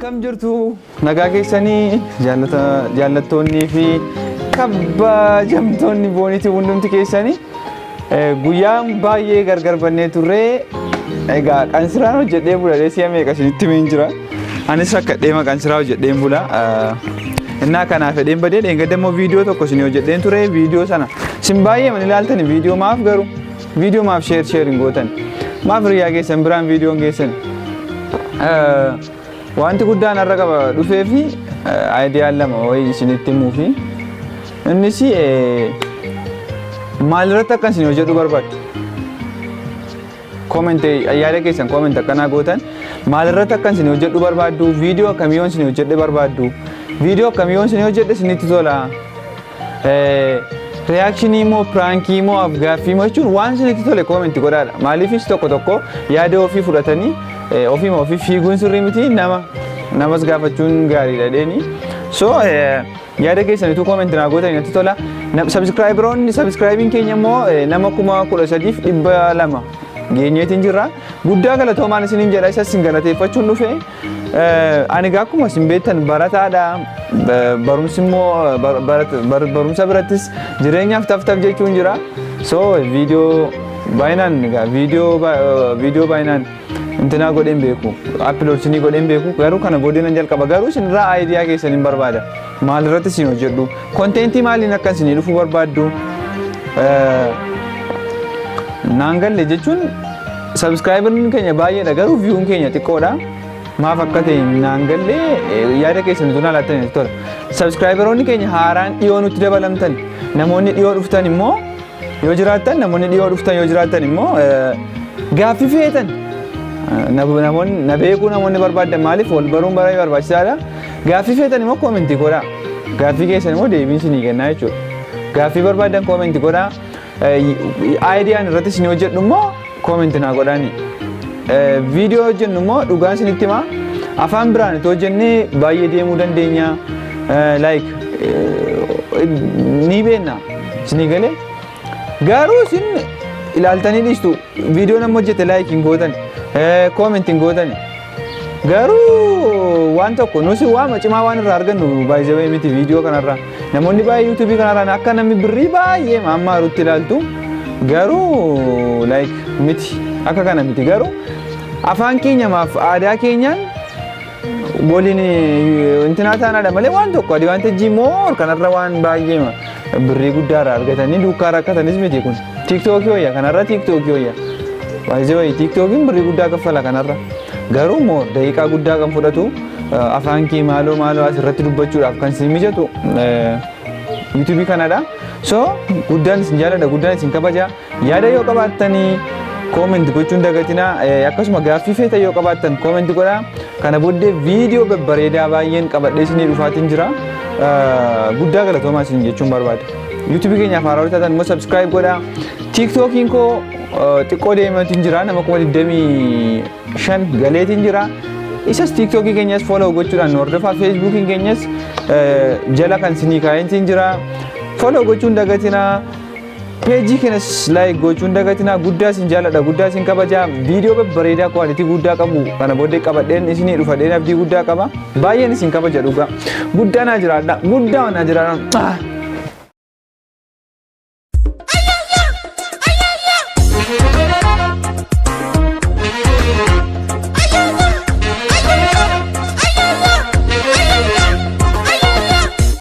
Akkam jirtu nagaa keessanii jaallattoonnii fi kabajamtoonni boonitii hundumti keessanii guyyaan baay'ee gargar bannee turre egaa qansiraan hojjedhee bula si'a meeqa isinitti himeen jira anis rakkadhee maqansiraa hojjedheen bula innaa kanaaf fedheen badee dheengadammoo viidiyoo tokko isin hojjedheen ture viidiyoo sana isin baay'ee man ilaaltani viidiyoo maaf garuu viidiyoo maaf sheer hin gootan maaf riyaa keessan biraan viidiyoon geessan wanti guddaan har'a qaba dhufee fi aayidiyaan lama wayii isinitti himuu fi innis maalirratti akkan isin hojjedhu barbaaddu koomentii yaada keessan koomentii akkanaa gootan maalirratti akkan isin hojjedhu barbaaddu viidiyoo akkamiyoon isin hojjedhe barbaaddu viidiyoo akkamiyoon isin hojjedhe isinitti tola reakshinii moo piraankii moo afgaaffii moo jechuun waan isinitti tole koomentii godhaadha maaliifis tokko tokko yaada ofii fudhatanii ofii fiiguun sirrii miti namas gaafachuun gaariidha dheeni so yaada keessanitu koomentii naa gootan natti tola sabskraayibiin keenya immoo nama 13,200 geenyeetiin jirra guddaa galatoomaan isiniin jedha isa isin galateeffachuun dhufe ani akkuma isin beektan barataadha barumsi immoo barumsa birattis jireenyaaf taf jechuun jira so viidiyoo baay'inaan intina godhen beeku uploadsinii godhen beeku garuu kana boodeenan jalqaba garuu isin irraa aayidiyaa keessan hin barbaada maalirratti isin hojjedhu konteentii maaliin akka isin dhufuu barbaaddu naan galle jechuun sabskraayibarii keenya baay'eedha garuu viyuun keenya xiqqoodha maaf akka ta'e naan galle yaada keessan tuna laattanii tola sabskraayibaroonni keenya haaraan dhiyoo nutti dabalamtan namoonni dhiyoo dhuftan immoo yoo jiraattan immoo gaaffii feetan namoonni beekuu namoonni barbaadan maaliif wal baruun baay'ee barbaachisaadha gaaffii feetan immoo koomentii godhaa gaaffii keessan immoo deebiin isinii kennaa jechuudha gaaffii barbaadan koomentii godhaa aayidiyaan irratti isin hojjedhu immoo koomentii naa godhaani viidiyoo hojjennu immoo dhugaan isinitti himaa afaan biraan itti hojjennee baay'ee deemuu dandeenya ni beekna isinii galee garuu isin ilaaltanii dhiistu viidiyoo nama hojjete laayikiin gootan koomentiin gootan garuu waan tokko nusi waama cimaa waan irraa argannu baay'ee miti viidiyoo kanarraa namoonni baay'ee yuutuubii kanarraa akka namni birrii baay'ee mammaarutti ilaaltu garuu miti akka kana miti garuu afaan keenyamaaf aadaa keenyaan waliin intinaa taanaadha malee waan tokko adivaanteejii moor kanarra waan baay'ee birrii guddaarraa argatanii duukaa rakkatanis miti kun tiiktookii wayya kanarra tiiktookii wayya baay'ee tiiktookiin birrii guddaa kaffala kanarra garuu moor daqiiqaa guddaa kan fudhatu afaan kee maaloo asirratti dubbachuudhaaf kan isin mijatu yuutuubii kanadha so guddaan isin jaalladha guddaan isin kabaja yaada yoo qabaattanii koomentii gochuun dagatinaa akkasuma gaaffii feetan yoo qabaattan koomentii godhaa kana booddee viidiyoo babbareedaa baay'een qabadhee isinii dhufaatiin jira guddaa galatoomaa isin jechuun barbaada yuutuubii keenyaaf haaraa taatan immoo sabskiraayib godhaa tiiktookiin koo xiqqoo deematiin jira nama 25 galeetiin jira isas tiiktookii keenyas follow gochuudhaan hordofaa feesbuukiin keenyas jala kan isinii kaa'entiin jira follow gochuun dagatinaa peejii keenyas like gochuun dagatinaa guddaa isin jaalladha guddaa isin kabajaa viidiyoo babbareedaa kwaalitii guddaa qabu kana booddee qabadheen isinii dhufadheen abdii guddaa qaba baay'een isin kabaja dhugaa guddaa naa jiraadha